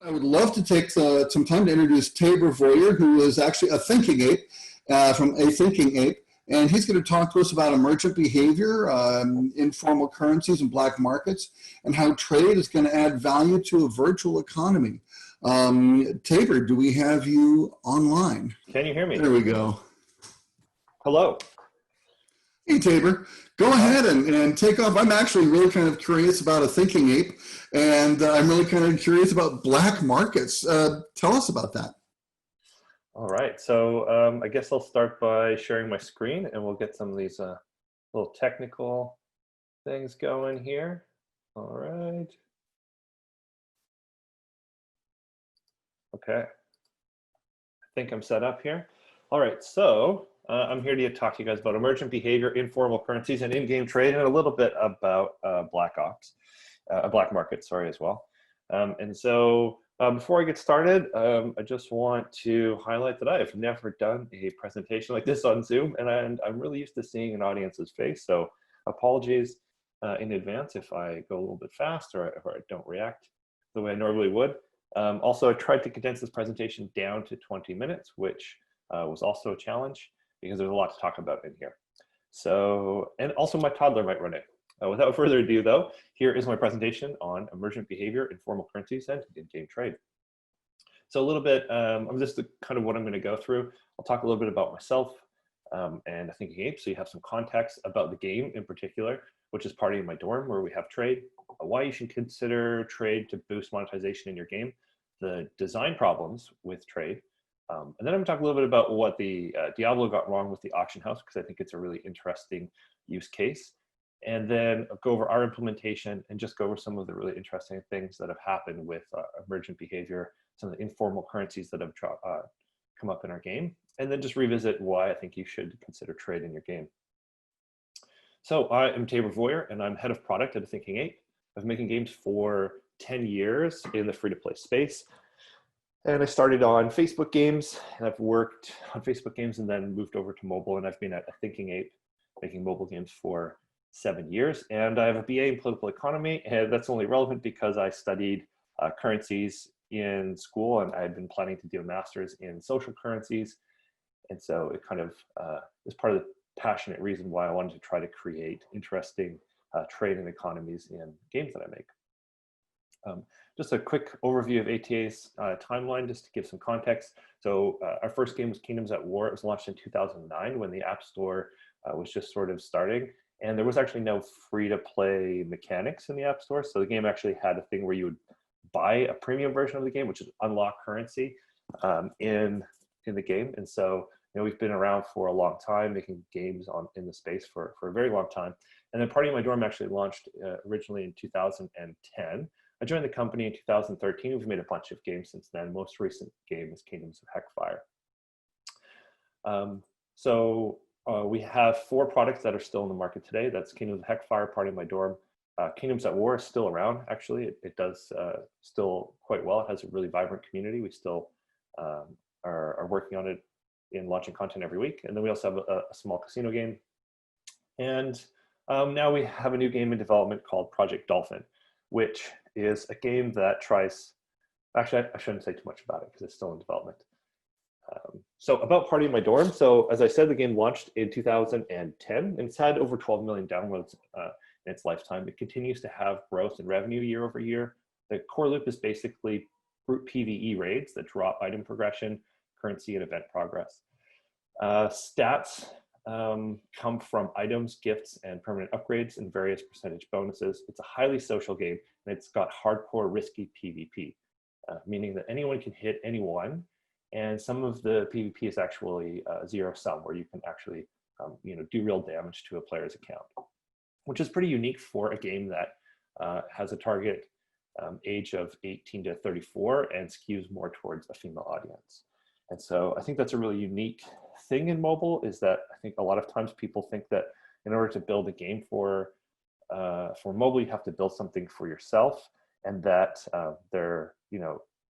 I would love to take some time to introduce Tayber Voyer, who is actually a thinking ape from a thinking ape. And he's going to talk to us about emergent behavior, informal currencies and black markets, and how trade is going to add value to a virtual economy. Tabor, do we have you online? Can you hear me? There we go. Hello. Hey, Tabor, go ahead and take off. I'm actually really kind of curious about a thinking ape, and I'm really kind of curious about black markets. Tell us about that. All right, so I guess I'll start by sharing my screen, and we'll get some of these little technical things going here. All right. Okay. I think I'm set up here. All right, so I'm here to talk to you guys about emergent behavior, informal currencies, and in-game trade, and a little bit about black markets, sorry, as well. And so before I get started, I just want to highlight that I've never done a presentation like this on Zoom, and I'm really used to seeing an audience's face. So apologies in advance if I go a little bit fast or I don't react the way I normally would. Also, I tried to condense this presentation down to 20 minutes, which was also a challenge because there's a lot to talk about in here. So, and also my toddler might run in. Without further ado, though, here is my presentation on emergent behavior, informal currencies, and in-game trade. So a little bit of just kind of what I'm going to go through. I'll talk a little bit about myself and Thinking Ape, so you have some context about the game in particular, which is Party in My Dorm, where we have trade, why you should consider trade to boost monetization in your game, the design problems with trade, and then I'm going to talk a little bit about what the Diablo got wrong with the auction house, because I think it's a really interesting use case. And then I'll go over our implementation and just go over some of the really interesting things that have happened with emergent behavior, some of the informal currencies that have come up in our game, and then just revisit why I think you should consider trade in your game. So I am Tayber Voyer, and I'm head of product at Thinking Ape. I've been making games for 10 years in the free-to-play space. And I started on Facebook games, and I've worked on Facebook games and then moved over to mobile, and I've been at Thinking Ape making mobile games for 7 years, and I have a BA in political economy, and that's only relevant because I studied currencies in school, and I had been planning to do a master's in social currencies, and so it kind of is part of the passionate reason why I wanted to try to create interesting trade and economies in games that I make. Just a quick overview of ATA's timeline, just to give some context. So our first game was Kingdoms at War. It was launched in 2009 when the App Store was just sort of starting. And there was actually no free-to-play mechanics in the App Store. So the game actually had a thing where you would buy a premium version of the game, which is unlock currency in the game. And so we've been around for a long time, making games in the space for a very long time. And then Party in My Dorm actually launched originally in 2010. I joined the company in 2013. We've made a bunch of games since then. Most recent game is Kingdoms of Heckfire. We have 4 products that are still in the market today. That's Kingdoms of Heckfire, Party in My Dorm. Kingdoms at War is still around, actually. It does still quite well. It has a really vibrant community. We still are working on it in launching content every week. And then we also have a small casino game. And now we have a new game in development called Project Dolphin, which is a game that tries, actually, I shouldn't say too much about it because it's still in development. So about Party in My Dorm. So as I said, the game launched in 2010, and it's had over 12 million downloads in its lifetime. It continues to have growth in revenue year over year. The core loop is basically brute PvE raids that drop item progression, currency, and event progress. Stats come from items, gifts, and permanent upgrades, and various percentage bonuses. It's a highly social game, and it's got hardcore risky PvP, meaning that anyone can hit anyone. And some of the PvP is actually zero sum, where you can actually do real damage to a player's account, which is pretty unique for a game that has a target age of 18 to 34 and skews more towards a female audience. And so I think that's a really unique thing in mobile, is that I think a lot of times people think that in order to build a game for mobile, you have to build something for yourself, and that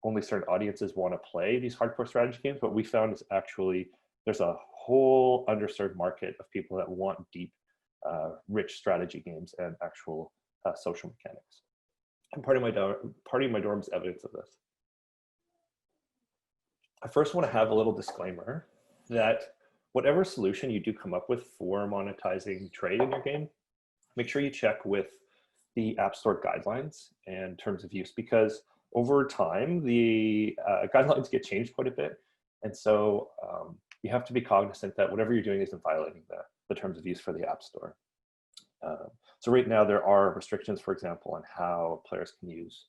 only certain audiences want to play these hardcore strategy games. What we found is actually there's a whole underserved market of people that want deep, rich strategy games and actual social mechanics. And Party in My Dorm is evidence of this. I first want to have a little disclaimer that whatever solution you do come up with for monetizing trade in your game, make sure you check with the App Store guidelines and terms of use, because over time, the guidelines get changed quite a bit. And so you have to be cognizant that whatever you're doing isn't violating the terms of use for the App Store. So right now, there are restrictions, for example, on how players can use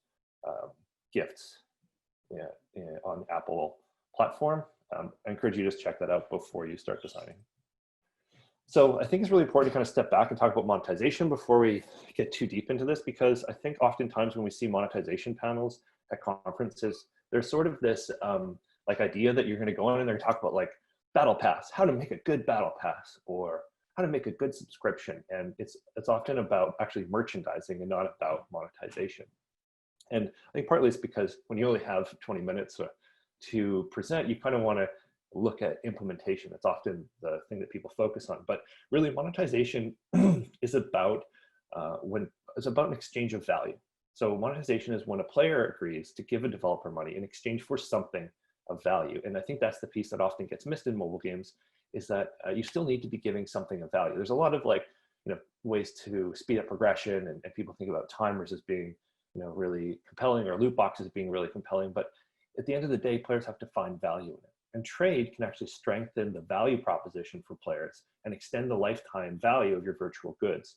gifts on the Apple platform. I encourage you to just check that out before you start designing. So I think it's really important to kind of step back and talk about monetization before we get too deep into this, because I think oftentimes when we see monetization panels at conferences, there's sort of this like idea that you're going to go in and they're going to talk about like battle pass, how to make a good battle pass, or how to make a good subscription. And it's often about actually merchandising and not about monetization. And I think partly it's because when you only have 20 minutes to present, you kind of want to look at implementation. It's often the thing that people focus on, but really monetization is about an exchange of value. So monetization is when a player agrees to give a developer money in exchange for something of value. And I think that's the piece that often gets missed in mobile games, is that you still need to be giving something of value. There's a lot of ways to speed up progression, and people think about timers as being really compelling, or loot boxes being really compelling. But at the end of the day, players have to find value in it. And trade can actually strengthen the value proposition for players and extend the lifetime value of your virtual goods.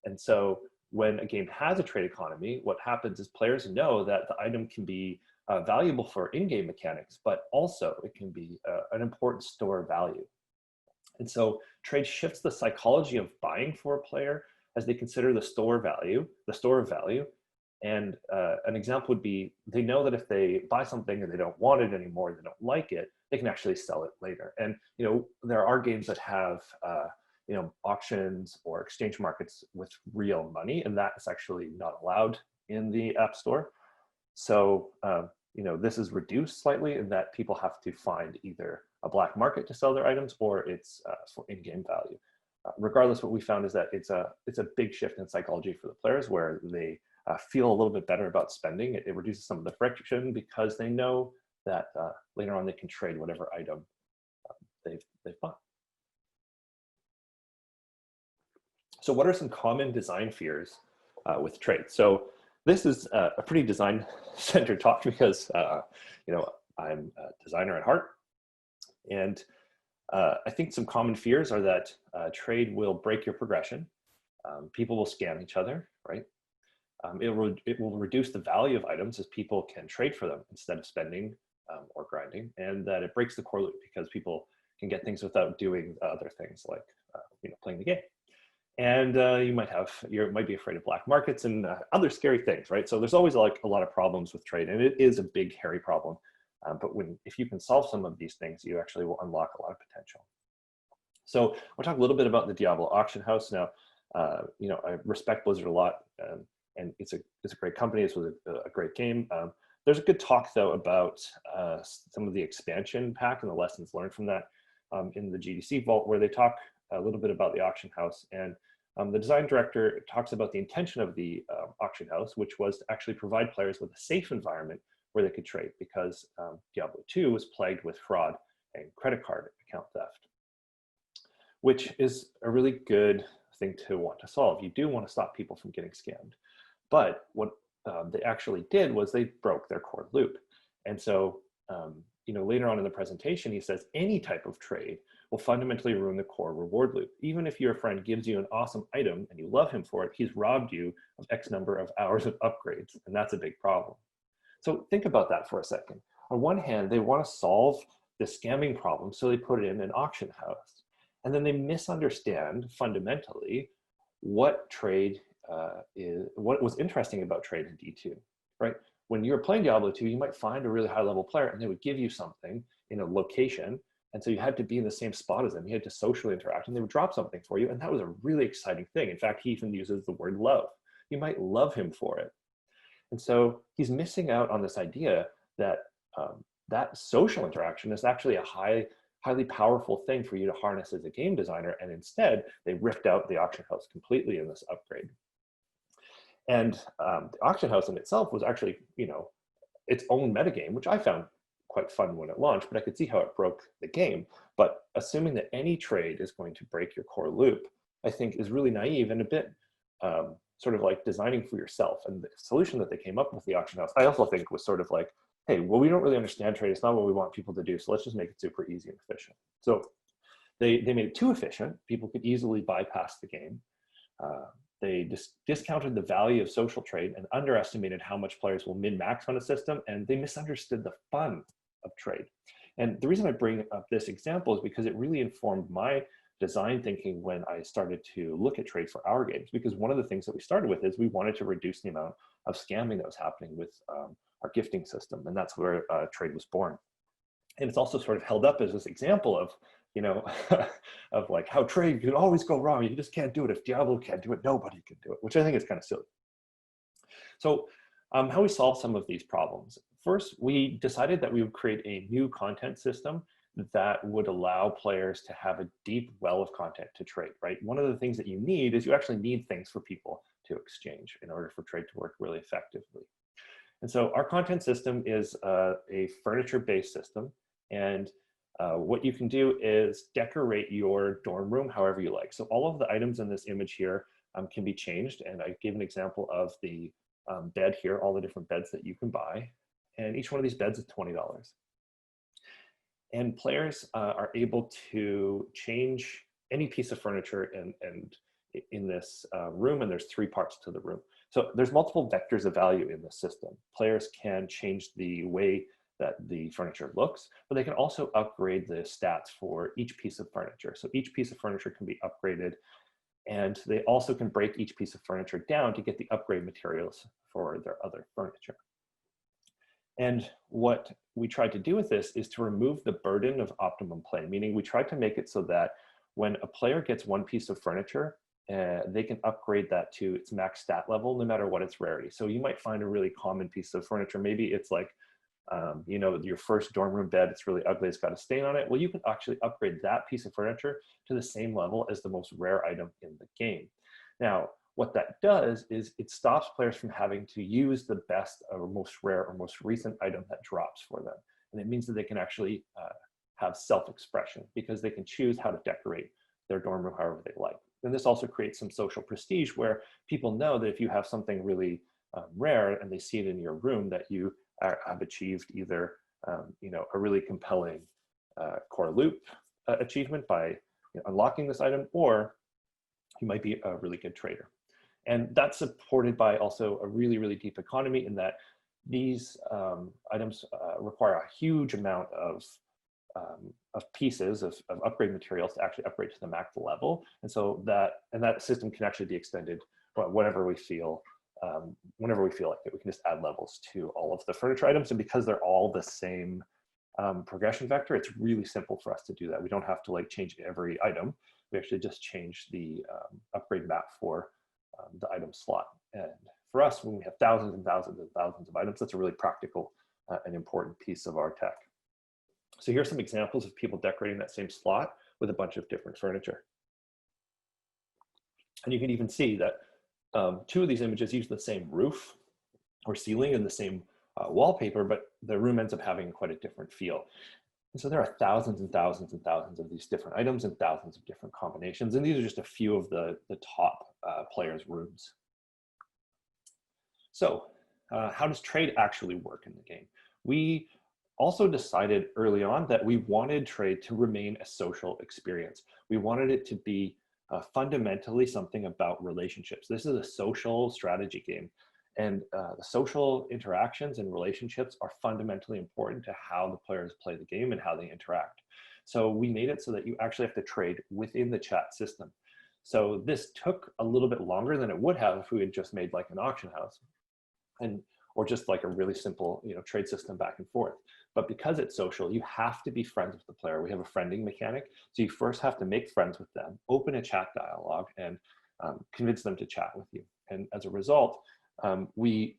And so when a game has a trade economy, what happens is players know that the item can be valuable for in-game mechanics, but also it can be an important store of value. And so trade shifts the psychology of buying for a player as they consider the store of value. And an example would be, they know that if they buy something and they don't want it anymore, they don't like it, they can actually sell it later. And there are games that have auctions or exchange markets with real money, and that is actually not allowed in the App Store. So this is reduced slightly in that people have to find either a black market to sell their items, or it's for in-game value. Regardless, what we found is that it's a big shift in psychology for the players, where they feel a little bit better about spending. It reduces some of the friction because they know that later on they can trade whatever item they've bought. So what are some common design fears with trade? So this is a pretty design-centered talk because I'm a designer at heart, and I think some common fears are that trade will break your progression. People will scam each other, right? It will reduce the value of items as people can trade for them instead of spending or grinding, and that it breaks the core loop because people can get things without doing other things like playing the game. And you might be afraid of black markets and other scary things, right? So there's always like a lot of problems with trade, and it is a big, hairy problem. But if you can solve some of these things, you actually will unlock a lot of potential. So we'll talk a little bit about the Diablo auction house now. I respect Blizzard a lot, and it's a great company. This was a great game. There's a good talk though about some of the expansion pack and the lessons learned from that in the GDC vault, where they talk a little bit about the auction house. And the design director talks about the intention of the auction house, which was to actually provide players with a safe environment where they could trade, because Diablo 2 was plagued with fraud and credit card account theft, which is a really good thing to want to solve. You do want to stop people from getting scammed. But what they actually did was they broke their core loop. And so later on in the presentation, he says any type of trade will fundamentally ruin the core reward loop. Even if your friend gives you an awesome item and you love him for it, he's robbed you of X number of hours of upgrades, and that's a big problem. So think about that for a second. On one hand, they want to solve the scamming problem, so they put it in an auction house. And then they misunderstand fundamentally what trade what was interesting about trade in D2, right? When you're playing Diablo 2, you might find a really high level player and they would give you something in a location. And so you had to be in the same spot as them. You had to socially interact, and they would drop something for you. And that was a really exciting thing. In fact, he even uses the word love. You might love him for it. And so he's missing out on this idea that that social interaction is actually a highly powerful thing for you to harness as a game designer. And instead, they ripped out the auction house completely in this upgrade. And the auction house in itself was actually, its own metagame, which I found quite fun when it launched, but I could see how it broke the game. But assuming that any trade is going to break your core loop, I think is really naive and a bit sort of like designing for yourself. And the solution that they came up with, the auction house, I also think was sort of like, hey, well, we don't really understand trade. It's not what we want people to do. So let's just make it super easy and efficient. So they made it too efficient. People could easily bypass the game. They discounted the value of social trade and underestimated how much players will min-max on a system, and they misunderstood the fun of trade. And the reason I bring up this example is because it really informed my design thinking when I started to look at trade for our games, because one of the things that we started with is we wanted to reduce the amount of scamming that was happening with our gifting system, and that's where trade was born. And it's also sort of held up as this example of, you know, of like how trade can always go wrong. You just can't do it. If Diablo can't do it, nobody can do it, which I think is kind of silly. So how we solve some of these problems. First, we decided that we would create a new content system that would allow players to have a deep well of content to trade, right? One of the things that you need is you actually need things for people to exchange in order for trade to work really effectively. And so our content system is a furniture-based system. And what you can do is decorate your dorm room however you like. So all of the items in this image here can be changed. And I gave an example of the bed here, all the different beds that you can buy. And each one of these beds is $20. And players are able to change any piece of furniture in this room, and there's 3 parts to the room. So there's multiple vectors of value in this system. Players can change the way that the furniture looks, but they can also upgrade the stats for each piece of furniture. So each piece of furniture can be upgraded, and they also can break each piece of furniture down to get the upgrade materials for their other furniture. And what we tried to do with this is to remove the burden of optimum play, meaning we tried to make it so that when a player gets one piece of furniture, they can upgrade that to its max stat level, no matter what its rarity. So you might find a really common piece of furniture. Maybe it's like, you know, your first dorm room bed, it's really ugly, it's got a stain on it. Well, you can actually upgrade that piece of furniture to the same level as the most rare item in the game. Now, what that does is it stops players from having to use the best or most rare or most recent item that drops for them. And it means that they can actually have self-expression, because they can choose how to decorate their dorm room however they like. And this also creates some social prestige where people know that if you have something really rare and they see it in your room, that you have achieved either you know, a really compelling core loop achievement by unlocking this item, or you might be a really good trader. And that's supported by also a really, really deep economy, in that these items require a huge amount of pieces of upgrade materials to actually upgrade to the max level. And so that system can actually be extended whenever we feel like it. We can just add levels to all of the furniture items. And because they're all the same progression vector, it's really simple for us to do that. We don't have to like change every item. We actually just change the upgrade map for the item slot. And for us, when we have thousands and thousands and thousands of items, that's a really practical and important piece of our tech. So here's some examples of people decorating that same slot with a bunch of different furniture. And you can even see that 2 of these images use the same roof or ceiling and the same wallpaper, but the room ends up having quite a different feel. And so there are thousands and thousands and thousands of these different items and thousands of different combinations. And these are just a few of the top players' rooms. So how does trade actually work in the game? We also decided early on that we wanted trade to remain a social experience. We wanted it to be fundamentally something about relationships. This is a social strategy game. And the social interactions and relationships are fundamentally important to how the players play the game and how they interact. So we made it so that you actually have to trade within the chat system. So this took a little bit longer than it would have if we had just made like an auction house, or just like a really simple trade system back and forth. But because it's social, you have to be friends with the player. We have a friending mechanic. So you first have to make friends with them, open a chat dialogue, and convince them to chat with you. And as a result, we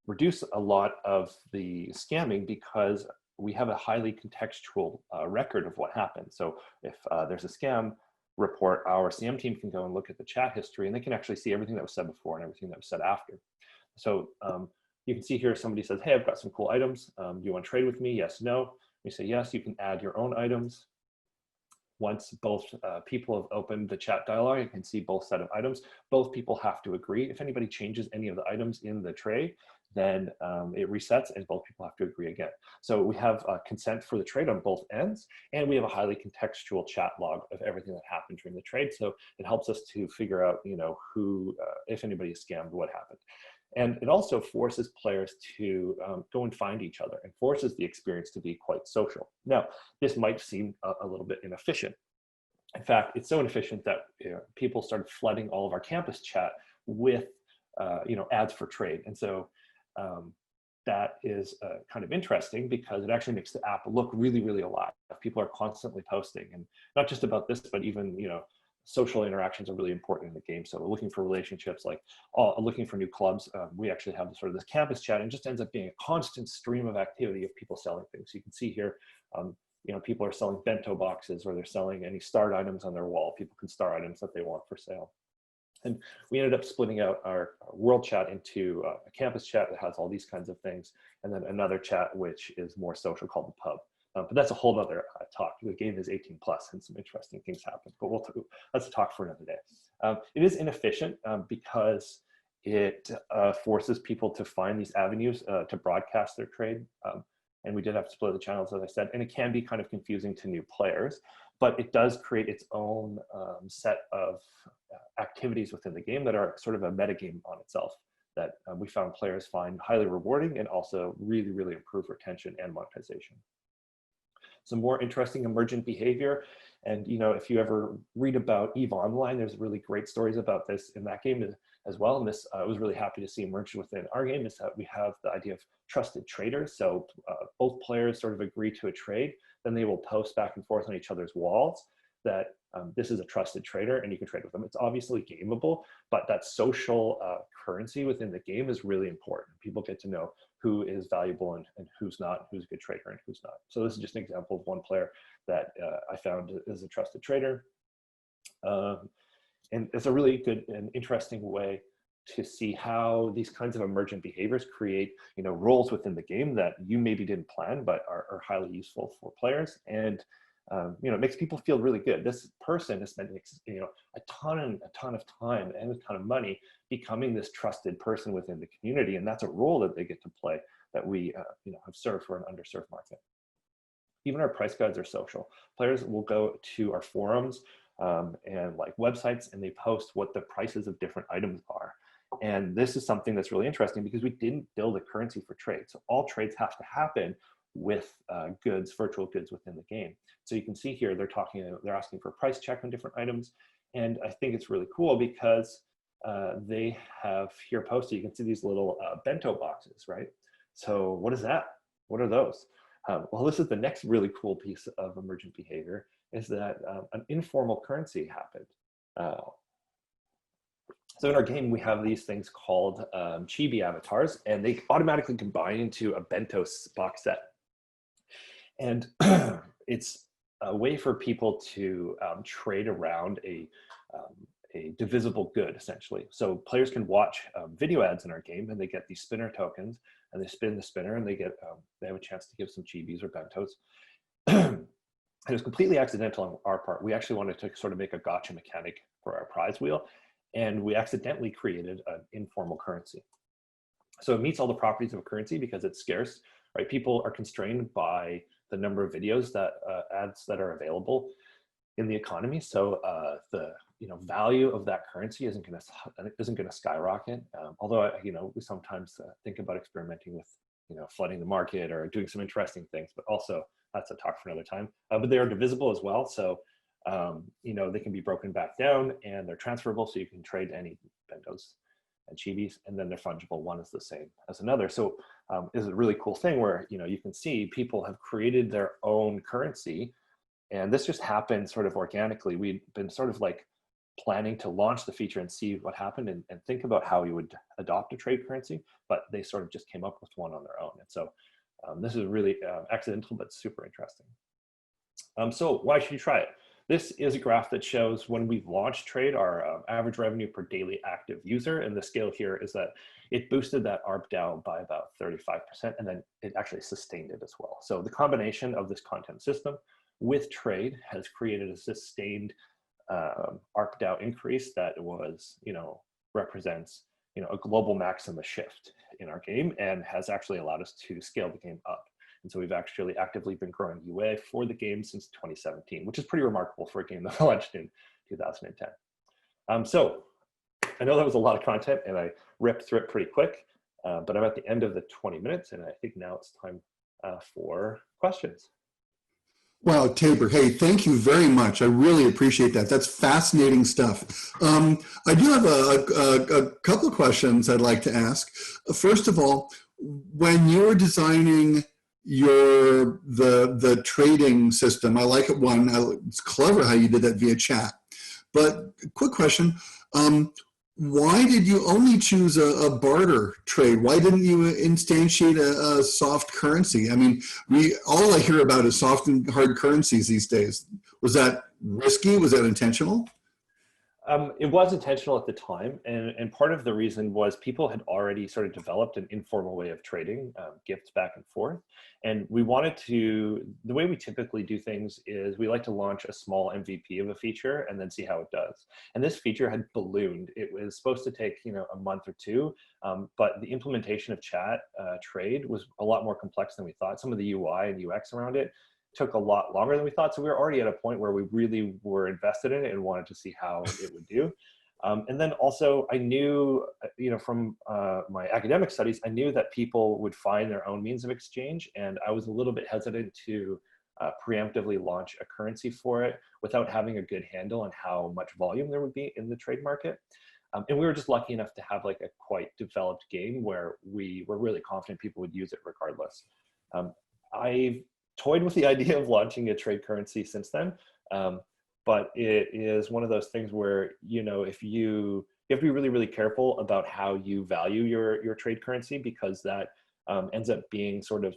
reduce a lot of the scamming because we have a highly contextual record of what happened. So if there's a scam report, our CM team can go and look at the chat history, and they can actually see everything that was said before and everything that was said after. So you can see here somebody says, hey, I've got some cool items. Do you want to trade with me? Yes, no. You say yes, you can add your own items. Once both people have opened the chat dialog, you can see both set of items. Both people have to agree. If anybody changes any of the items in the trade, then it resets and both people have to agree again. So we have consent for the trade on both ends, and we have a highly contextual chat log of everything that happened during the trade. So it helps us to figure out, who, if anybody is scammed, what happened. And it also forces players to go and find each other and forces the experience to be quite social. Now, this might seem a little bit inefficient. In fact, it's so inefficient that people started flooding all of our campus chat with ads for trade. And so that is kind of interesting because it actually makes the app look really, really alive. People are constantly posting, and not just about this, but even, social interactions are really important in the game. So we're looking for relationships, like looking for new clubs. We actually have sort of this campus chat, and just ends up being a constant stream of activity of people selling things. You can see here, people are selling bento boxes, or they're selling any start items on their wall. People can start items that they want for sale. And we ended up splitting out our world chat into a campus chat that has all these kinds of things, and then another chat which is more social called the pub. But that's a whole other talk. The game is 18 plus, and some interesting things happen. But that's a talk for another day. It is inefficient because it forces people to find these avenues to broadcast their trade. And we did have to split the channels, as I said, and it can be kind of confusing to new players. But it does create its own set of activities within the game that are sort of a metagame on itself that we found players find highly rewarding and also really, really improve retention and monetization. Some more interesting emergent behavior. And if you ever read about EVE Online, there's really great stories about this in that game as well. And this I was really happy to see emerge within our game, is that we have the idea of trusted traders. So both players sort of agree to a trade, then they will post back and forth on each other's walls that this is a trusted trader and you can trade with them. It's obviously gameable, but that social currency within the game is really important. People get to know who is valuable and who's not, who's a good trader and who's not. So this is just an example of one player that I found is a trusted trader. And it's a really good and interesting way to see how these kinds of emergent behaviors create, roles within the game that you maybe didn't plan, but are highly useful for players. And it makes people feel really good. This person has spent, a ton of time and a ton of money becoming this trusted person within the community, and that's a role that they get to play that we, have served for an underserved market. Even our price guides are social. Players will go to our forums and like websites, and they post what the prices of different items are. And this is something that's really interesting because we didn't build a currency for trade. So all trades have to happen with goods, virtual goods within the game. So you can see here, they're asking for a price check on different items. And I think it's really cool because they have here posted, you can see these little bento boxes, right? So what is that? What are those? Well, this is the next really cool piece of emergent behavior, is that an informal currency happened. So in our game, we have these things called chibi avatars, and they automatically combine into a bento box set. And it's a way for people to trade around a divisible good, essentially. So players can watch video ads in our game, and they get these spinner tokens, and they spin the spinner, and they have a chance to give some chibis or bentos. It was completely accidental on our part. We actually wanted to sort of make a gotcha mechanic for our prize wheel, and we accidentally created an informal currency. So it meets all the properties of a currency because it's scarce, right? People are constrained by the number of videos that ads that are available in the economy. So the value of that currency isn't going to skyrocket. Although we sometimes think about experimenting with flooding the market or doing some interesting things, but also that's a talk for another time. But they are divisible as well, so they can be broken back down and they're transferable, so you can trade any bentos and chibis, and then they're fungible. One is the same as another. So is a really cool thing where you can see people have created their own currency, and this just happened sort of organically. We'd been sort of like planning to launch the feature and see what happened and think about how we would adopt a trade currency, but they sort of just came up with one on their own. And so this is really accidental, but super interesting. So why should you try it? This is a graph that shows when we launched trade, our average revenue per daily active user. And the scale here is that it boosted that ARPDAU by about 35%, and then it actually sustained it as well. So the combination of this content system with trade has created a sustained ARPDAU increase that was, represents, a global maxima shift in our game, and has actually allowed us to scale the game up. And so we've actually actively been growing UA for the game since 2017, which is pretty remarkable for a game that launched in 2010. So I know that was a lot of content and I ripped through it pretty quick, but I'm at the end of the 20 minutes and I think now it's time for questions. Wow, Tayber, hey, thank you very much. I really appreciate that. That's fascinating stuff. I do have a couple of questions I'd like to ask. First of all, when you're designing the trading system, I like it. It's clever how you did that via chat. But quick question, why did you only choose a barter trade? Why didn't you instantiate a soft currency? I mean, all I hear about is soft and hard currencies these days. Was that risky? Was that intentional? It was intentional at the time, and part of the reason was people had already sort of developed an informal way of trading, gifts back and forth, and we wanted to, the way we typically do things is we like to launch a small MVP of a feature and then see how it does. And this feature had ballooned. It was supposed to take a month or two, but the implementation of chat trade was a lot more complex than we thought. Some of the UI and UX around it took a lot longer than we thought. So we were already at a point where we really were invested in it and wanted to see how it would do. And then also I knew, from my academic studies, I knew that people would find their own means of exchange. And I was a little bit hesitant to preemptively launch a currency for it without having a good handle on how much volume there would be in the trade market. And we were just lucky enough to have like a quite developed game where we were really confident people would use it regardless. I've toyed with the idea of launching a trade currency since then, but it is one of those things where if you have to be really, really careful about how you value your trade currency, because that ends up being sort of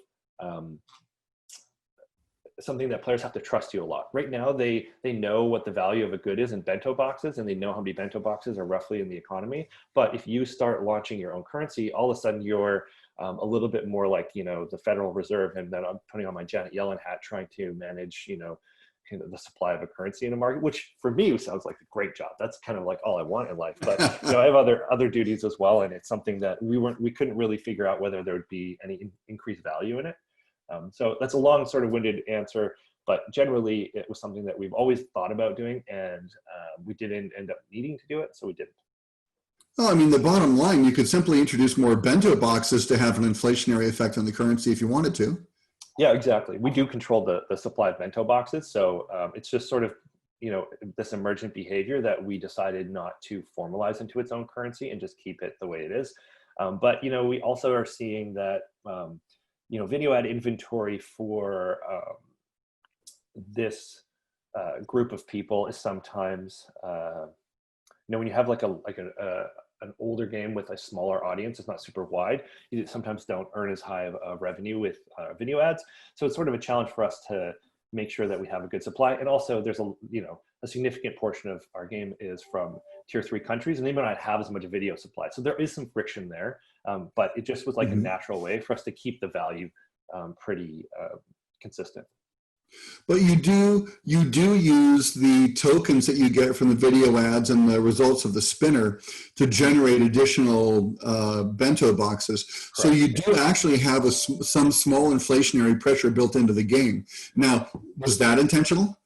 something that players have to trust you a lot. Right now, they know what the value of a good is in bento boxes, and they know how many bento boxes are roughly in the economy. But if you start launching your own currency, all of a sudden you're a little bit more like, the Federal Reserve, and then I'm putting on my Janet Yellen hat trying to manage, the supply of a currency in a market, which for me sounds like a great job. That's kind of like all I want in life. But I have other duties as well, and it's something that we couldn't really figure out whether there would be any increased value in it. So that's a long sort of winded answer, but generally it was something that we've always thought about doing, and we didn't end up needing to do it, so we didn't. Well, I mean, the bottom line, you could simply introduce more bento boxes to have an inflationary effect on the currency if you wanted to. Yeah, exactly. We do control the supply of bento boxes. So it's just sort of, this emergent behavior that we decided not to formalize into its own currency and just keep it the way it is. But, we also are seeing that, video ad inventory for this group of people is sometimes, when you have like an older game with a smaller audience, it's not super wide, you sometimes don't earn as high of revenue with video ads. So it's sort of a challenge for us to make sure that we have a good supply. And also there's a significant portion of our game is from tier 3 countries, and they might not have as much video supply. So there is some friction there, but it just was like a natural way for us to keep the value pretty consistent. But you do use the tokens that you get from the video ads and the results of the spinner to generate additional bento boxes. Correct. So you do actually have some small inflationary pressure built into the game. Now, was that intentional?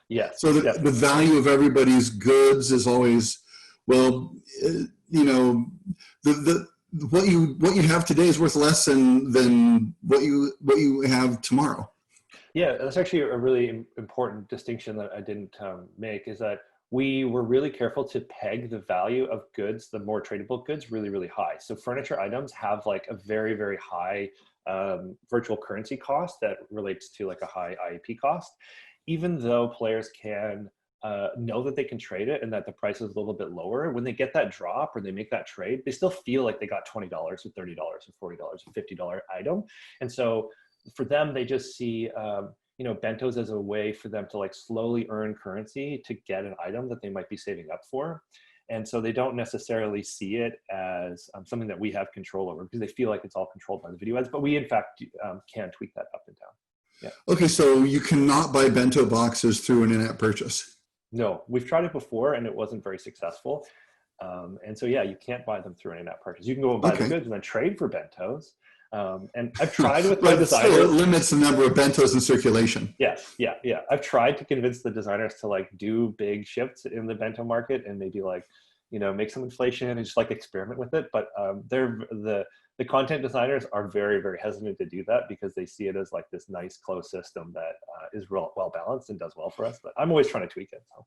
Yes. So the value of everybody's goods is always, well, what you have today is worth less than what you have tomorrow. Yeah, that's actually a really important distinction that I didn't make, is that we were really careful to peg the value of goods, the more tradable goods, really, really high. So furniture items have like a very, very high virtual currency cost that relates to like a high IAP cost. Even though players can know that they can trade it and that the price is a little bit lower, when they get that drop or they make that trade, they still feel like they got $20 or $30 or $40 or $50 item. And so for them, they just see, bentos as a way for them to like slowly earn currency to get an item that they might be saving up for. And so they don't necessarily see it as something that we have control over, because they feel like it's all controlled by the video ads. But we, in fact, can tweak that up and down. Yeah. Okay, so you cannot buy bento boxes through an in-app purchase. No, we've tried it before and it wasn't very successful. And so, yeah, you can't buy them through an in-app purchase. You can go and buy the goods and then trade for bentos. And I've tried with my designers. Still, it limits the number of bentos in circulation. Yes, yeah. I've tried to convince the designers to like do big shifts in the bento market and maybe like, make some inflation and just like experiment with it. But the content designers are very, very hesitant to do that because they see it as like this nice closed system that is well balanced and does well for us. But I'm always trying to tweak it. So.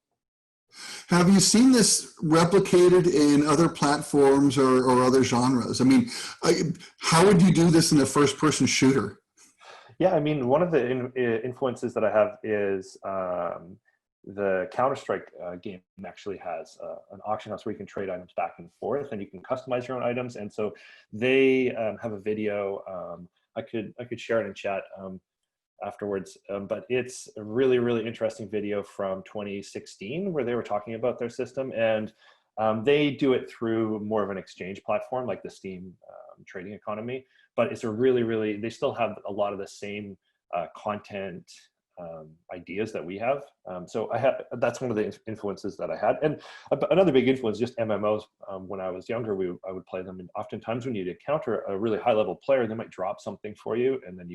Have you seen this replicated in other platforms or other genres? I mean, how would you do this in a first-person shooter? Yeah, I mean, one of the influences that I have is the Counter-Strike game actually has an auction house where you can trade items back and forth, and you can customize your own items. And so they have a video. I could share it in chat afterwards, but it's a really, really interesting video from 2016 where they were talking about their system, and they do it through more of an exchange platform like the Steam trading economy, but it's a really, really, they still have a lot of the same content ideas that we have. So that's one of the influences that I had. And another big influence, just MMOs. When I was younger, I would play them, and oftentimes when you'd encounter a really high level player, they might drop something for you, and then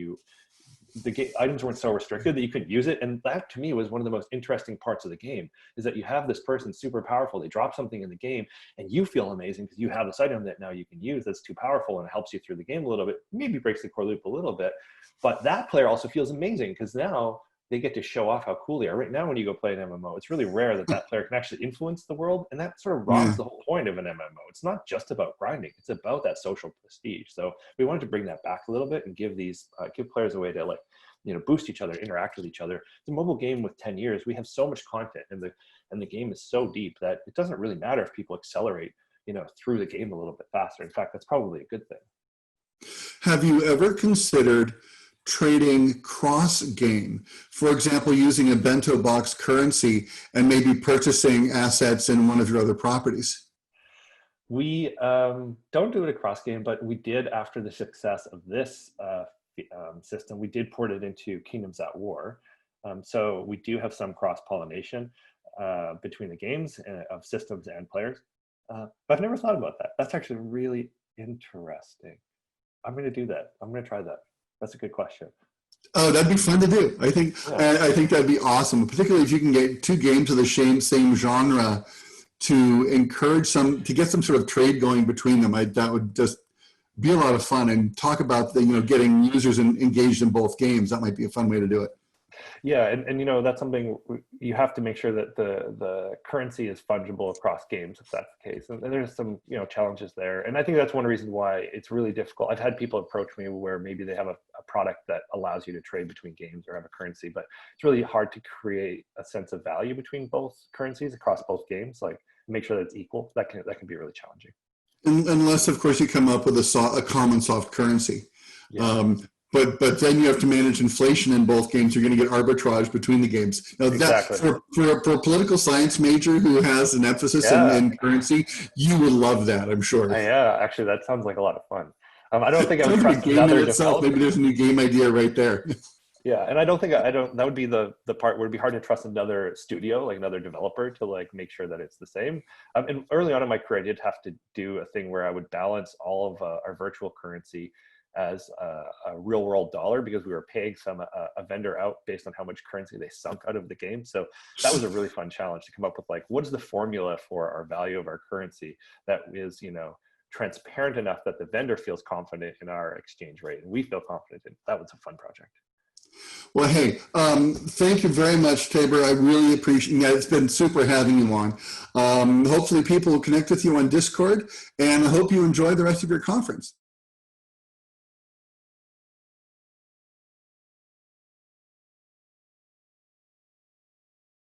the items weren't so restricted that you couldn't use it. And that to me was one of the most interesting parts of the game, is that you have this person super powerful, they drop something in the game and you feel amazing because you have this item that now you can use that's too powerful and it helps you through the game a little bit, maybe breaks the core loop a little bit. But that player also feels amazing because now they get to show off how cool they are. Right now, when you go play an MMO, it's really rare that player can actually influence the world, and that sort of robs the whole point of an MMO. It's not just about grinding; it's about that social prestige. So we wanted to bring that back a little bit and give players a way to boost each other, interact with each other. It's a mobile game with 10 years. We have so much content, and the game is so deep that it doesn't really matter if people accelerate, through the game a little bit faster. In fact, that's probably a good thing. Have you ever considered trading cross-game? For example, using a bento box currency and maybe purchasing assets in one of your other properties? We don't do it across game, but we did after the success of this system. We did port it into Kingdoms at War. So we do have some cross-pollination between the games of systems and players. But I've never thought about that. That's actually really interesting. I'm going to do that. I'm going to try that. That's a good question. Oh, that'd be fun to do. I think that'd be awesome, particularly if you can get two games of the same genre to encourage to get some sort of trade going between them. That would just be a lot of fun, and talk about getting users engaged in both games. That might be a fun way to do it. Yeah, and that's something you have to make sure that the currency is fungible across games, if that's the case. And there's some challenges there, and I think that's one reason why it's really difficult. I've had people approach me where maybe they have a product that allows you to trade between games or have a currency, but it's really hard to create a sense of value between both currencies across both games. Like, make sure that it's equal. That can be really challenging. Unless, of course, you come up with a common soft currency. Yeah. But then you have to manage inflation in both games. You're going to get arbitrage between the games. Now, exactly. For a political science major who has an emphasis in currency, you would love that, I'm sure. Yeah, actually, that sounds like a lot of fun. I don't think I would trust another developer. Maybe there's a new game idea right there. Yeah, and I don't think that would be the part where it'd be hard to trust another studio, like another developer, to make sure that it's the same. And early on in my career, I did have to do a thing where I would balance all of our virtual currency as a real world dollar, because we were paying a vendor out based on how much currency they sunk out of the game. So that was a really fun challenge to come up with, what is the formula for our value of our currency that is, transparent enough that the vendor feels confident in our exchange rate and we feel confident in. That was a fun project. Well, hey, thank you very much, Tayber. I really appreciate it. It's been super having you on. Hopefully people will connect with you on Discord, and I hope you enjoy the rest of your conference.